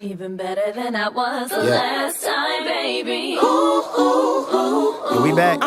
Even better than I was the last time, baby. We back.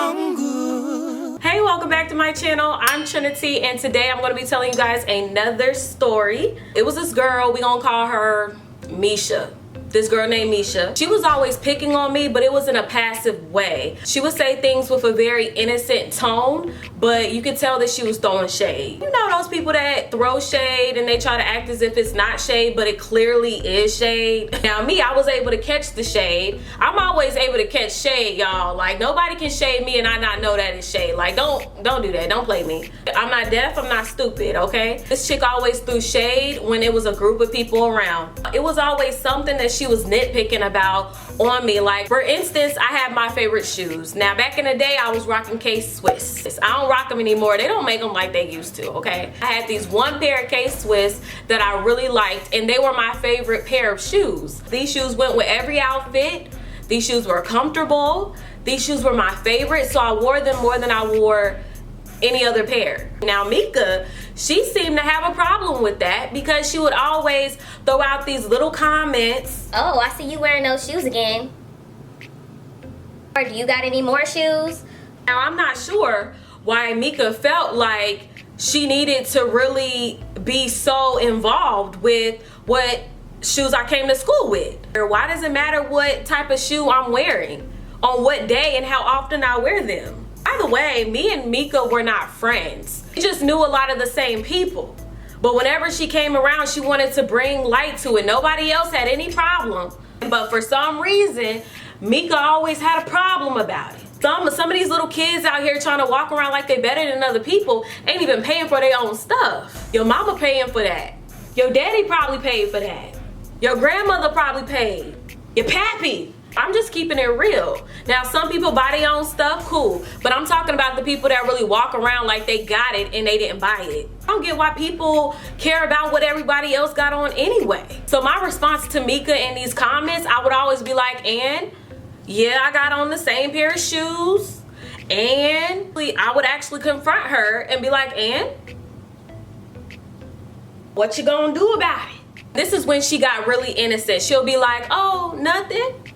Hey, welcome back to my channel. I'm Trinity, and today I'm going to be telling you guys another story. It was this girl, we gonna call her Misha. This girl named Misha. She was always picking on me, but it was in a passive way. She would say things with a very innocent tone, but you could tell that she was throwing shade. You know those people that throw shade and they try to act as if it's not shade, but it clearly is shade? Now me, I was able to catch the shade. I'm always able to catch shade, y'all. Like, nobody can shade me and I not know that it's shade. Like, don't do that. Don't play me. I'm not deaf, I'm not stupid, okay? This chick always threw shade when it was a group of people around. It was always something that she was nitpicking about on me. Like, for instance, I have my favorite shoes. Now, back in the day, I was rocking K-Swiss. I don't rock them anymore. They don't make them like they used to, okay? I had these one pair of K-Swiss that I really liked, and they were my favorite pair of shoes. These shoes went with every outfit. These shoes were comfortable. These shoes were my favorite, so I wore them more than I wore any other pair. Now Mika, she seemed to have a problem with that because she would always throw out these little comments. Oh, I see you wearing those shoes again. Or do you got any more shoes? Now I'm not sure why Mika felt like she needed to really be so involved with what shoes I came to school with. Or why does it matter what type of shoe I'm wearing, on what day, and how often I wear them? By the way, me and Mika were not friends. We just knew a lot of the same people. But whenever she came around, she wanted to bring light to it. Nobody else had any problem. But for some reason, Mika always had a problem about it. Some of these little kids out here trying to walk around like they better than other people ain't even paying for their own stuff. Your mama paying for that. Your daddy probably paid for that. Your grandmother probably paid. Your pappy. I'm just keeping it real. Now, some people buy their own stuff, cool. But I'm talking about the people that really walk around like they got it and they didn't buy it. I don't get why people care about what everybody else got on anyway. So my response to Mika in these comments, I would always be like, and yeah, I got on the same pair of shoes. And I would actually confront her and be like, and what you gonna do about it? This is when she got really innocent. She'll be like, oh, nothing.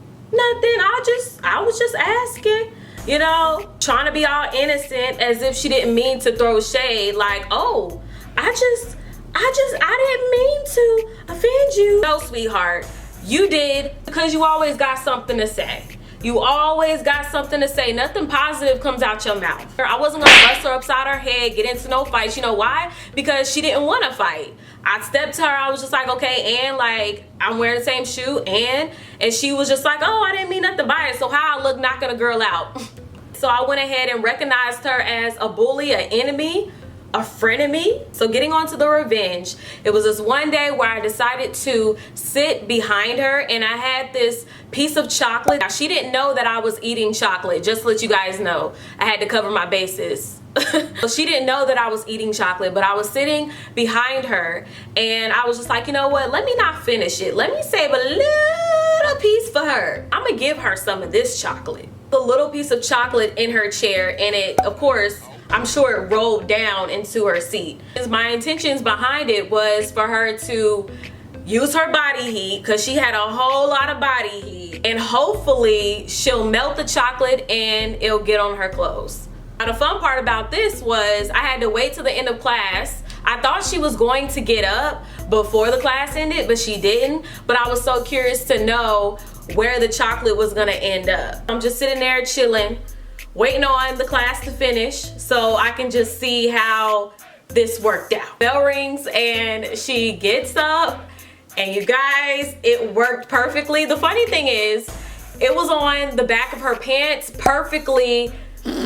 I was just asking, you know, trying to be all innocent as if she didn't mean to throw shade. Like, oh, I didn't mean to offend you. No, sweetheart, you did, because you always got something to say. You always got something to say. Nothing positive comes out your mouth. I wasn't gonna bust her upside her head, get into no fights. You know why? Because she didn't want to fight. I stepped to her, I was just like, okay, and like, I'm wearing the same shoe, and she was just like, oh, I didn't mean nothing by it. So how I look knocking a girl out? So I went ahead and recognized her as a bully, an enemy, a frenemy. So getting on to the revenge, it was this one day where I decided to sit behind her, and I had this piece of chocolate. Now, she didn't know that I was eating chocolate, just to let you guys know. I had to cover my bases. So she didn't know that I was eating chocolate, but I was sitting behind her, and I was just like, you know what, let me not finish it. Let me save a little piece for her. I'm gonna give her some of this chocolate. The little piece of chocolate in her chair, and it, of course, I'm sure it rolled down into her seat. My intentions behind it was for her to use her body heat, because she had a whole lot of body heat, and hopefully she'll melt the chocolate and it'll get on her clothes. Now, the fun part about this was I had to wait till the end of class. I thought she was going to get up before the class ended, but she didn't. But I was so curious to know where the chocolate was gonna end up. I'm just sitting there chilling, waiting on the class to finish so I can just see how this worked out. Bell rings and she gets up, and you guys, it worked perfectly. The funny thing is, it was on the back of her pants perfectly,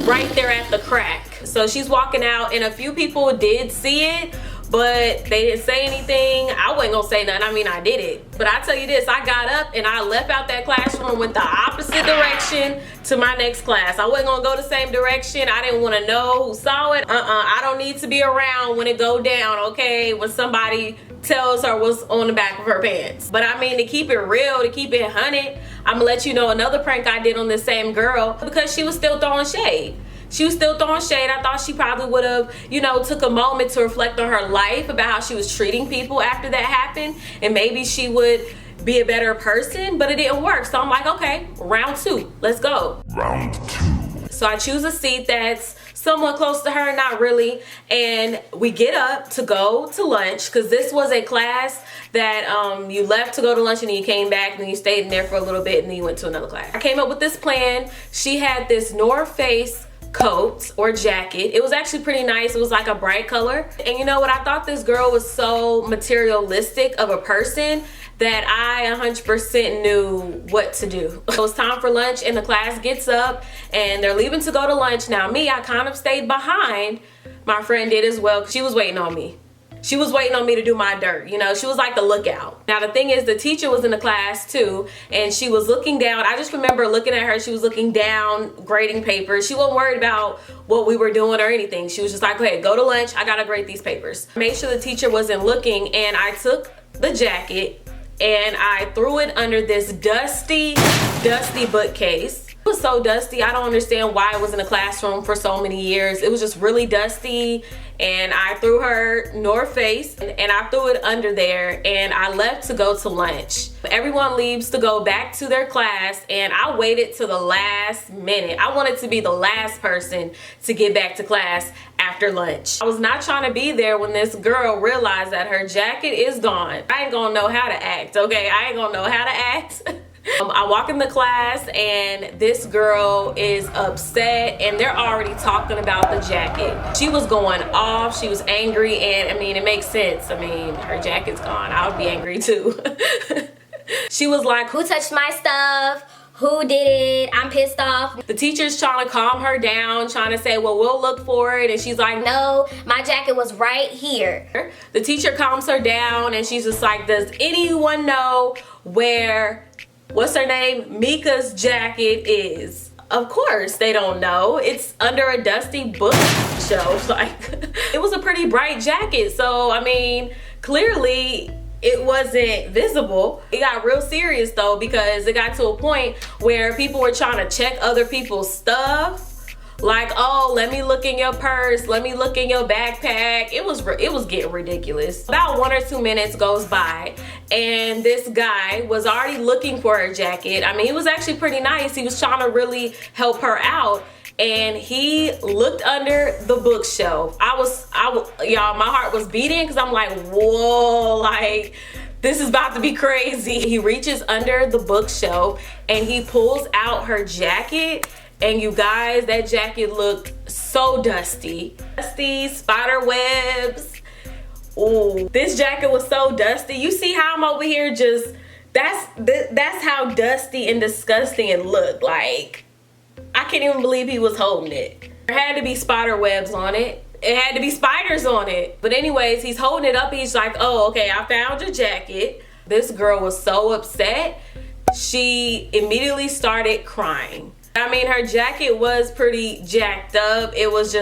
right there at the crack. So she's walking out, and a few people did see it, but they didn't say anything. I wasn't gonna say nothing. I mean, I did it. But I tell you this, I got up and I left out that classroom, went the opposite direction to my next class. I wasn't gonna go the same direction. I didn't want to know who saw it. I don't need to be around when it go down, okay? When somebody tells her what's on the back of her pants. But I mean, to keep it real, to keep it 100, I'm gonna let you know another prank I did on this same girl, because she was still throwing shade. She was still throwing shade. I thought she probably would have, you know, took a moment to reflect on her life, about how she was treating people after that happened, and maybe she would be a better person, but it didn't work. So I'm like, okay, round 2, let's go. Round 2. So I choose a seat that's somewhat close to her, not really, and we get up to go to lunch, because this was a class that you left to go to lunch and then you came back and then you stayed in there for a little bit and then you went to another class. I came up with this plan. She had this North Face coat or jacket. It was actually pretty nice. It was like a bright color. And you know what? I thought this girl was so materialistic of a person that I 100% knew what to do. It was time for lunch and the class gets up and they're leaving to go to lunch. Now me, I kind of stayed behind. My friend did as well. She was waiting on me. She was waiting on me to do my dirt, you know. She was like the lookout. Now the thing is, the teacher was in the class too, and she was looking down. I just remember looking at her. She was looking down, grading papers. She wasn't worried about what we were doing or anything. She was just like, okay, go to lunch. I gotta grade these papers. Made sure the teacher wasn't looking, and I took the jacket and I threw it under this dusty bookcase. It was so dusty. I don't understand why it was in a classroom for so many years. It was just really dusty, and I threw her North Face and I threw it under there, and I left to go to lunch. Everyone leaves to go back to their class, and I waited to the last minute. I wanted to be the last person to get back to class after lunch. I was not trying to be there when this girl realized that her jacket is gone. I ain't gonna know how to act, okay? I ain't gonna know how to act. I walk in the class and this girl is upset, and they're already talking about the jacket. She was going off. She was angry, and I mean, it makes sense. I mean, her jacket's gone. I would be angry too. She was like, Who touched my stuff? Who did it? I'm pissed off. the teacher's trying to calm her down, trying to say, well, we'll look for it. And she's like, No, my jacket was right here. The teacher calms her down, and she's just like, does anyone know where, what's her name, Mika's jacket is? Of course they don't know. It's under a dusty bookshelf. Like, it was a pretty bright jacket. So, I mean, clearly it wasn't visible. It got real serious though, because it got to a point where people were trying to check other people's stuff. Like, oh, let me look in your purse, let me look in your backpack. It was getting ridiculous. About 1 or 2 minutes goes by, and this guy was already looking for her jacket. I mean, he was actually pretty nice. He was trying to really help her out, and he looked under the bookshelf. Y'all, my heart was beating, because I'm like, whoa, like, this is about to be crazy. He reaches under the bookshelf and he pulls out her jacket. And you guys, that jacket looked so dusty. Dusty, spider webs. Ooh, this jacket was so dusty. You see how I'm over here just, that's how dusty and disgusting it looked. Like, I can't even believe he was holding it. There had to be spider webs on it. It had to be spiders on it. But anyways, he's holding it up. He's like, oh, okay, I found your jacket. This girl was so upset. She immediately started crying. I mean, her jacket was pretty jacked up. It was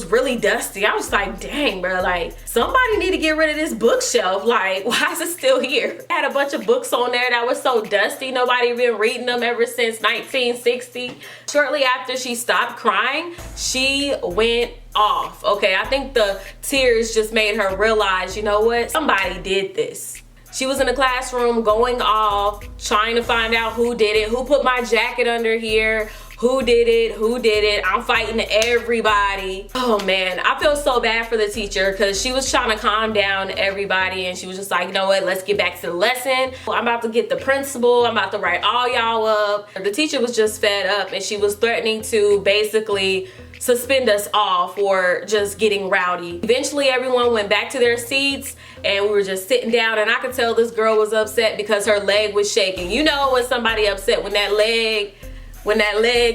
really dusty. I was like, dang, bro, like, somebody need to get rid of this bookshelf. Like, why is it still here? I had a bunch of books on there that were so dusty. Nobody been reading them ever since 1960. Shortly after she stopped crying, she went off. Okay, I think the tears just made her realize, you know what? Somebody did this. She was in the classroom going off, trying to find out who did it, who put my jacket under here, who did it. I'm fighting everybody. Oh man, I feel so bad for the teacher, because she was trying to calm down everybody, and she was just like, you know what, let's get back to the lesson. I'm about to get the principal, I'm about to write all y'all up. The teacher was just fed up, and she was threatening to basically suspend us all for just getting rowdy. Eventually everyone went back to their seats, and we were just sitting down, and I could tell this girl was upset because her leg was shaking. You know when somebody upset, when that leg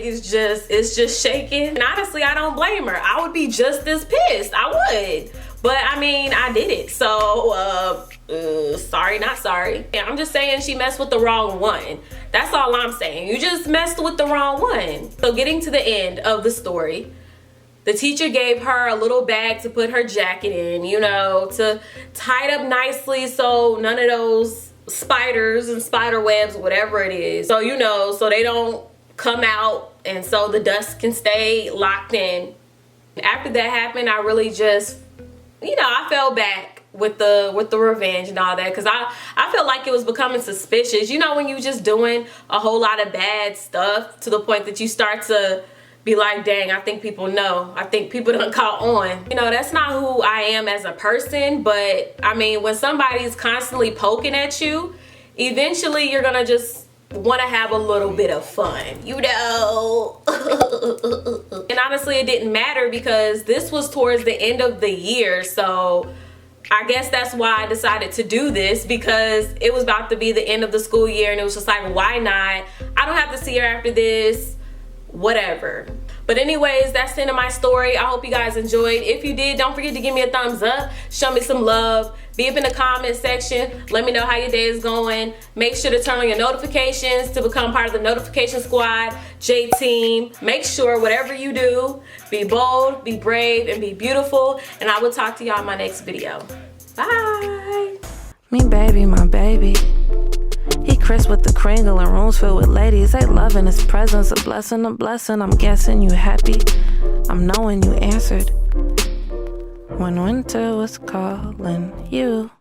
is just shaking. And honestly, I don't blame her. I would be just as pissed. I would. But I mean, I did it. So sorry, not sorry. Yeah, I'm just saying she messed with the wrong one. That's all I'm saying. You just messed with the wrong one. So getting to the end of the story, the teacher gave her a little bag to put her jacket in, you know, to tie it up nicely so none of those spiders and spider webs, whatever it is, so you know, so they don't come out, and so the dust can stay locked in. After that happened, I really just, you know, I fell back. with the revenge and all that, because I feel like it was becoming suspicious. You know, when you just doing a whole lot of bad stuff to the point that you start to be like, dang, I think people know. I think people done caught on. You know, that's not who I am as a person, but I mean, when somebody's constantly poking at you, eventually you're gonna just want to have a little bit of fun, you know. And honestly, it didn't matter because this was towards the end of the year, so I guess that's why I decided to do this, because it was about to be the end of the school year and it was just like, why not? I don't have to see her after this, whatever. But anyways, that's the end of my story. I hope you guys enjoyed. If you did, don't forget to give me a thumbs up, show me some love, be up in the comment section, let me know how your day is going. Make sure to turn on your notifications to become part of the notification squad, J-Team. Make sure whatever you do, be bold, be brave, and be beautiful. And I will talk to y'all in my next video. Bye. Me baby, my baby. He crisp with the Kringle and rooms filled with ladies. They loving his presence, a blessing, a blessing. I'm guessing you happy. I'm knowing you answered when winter was calling you.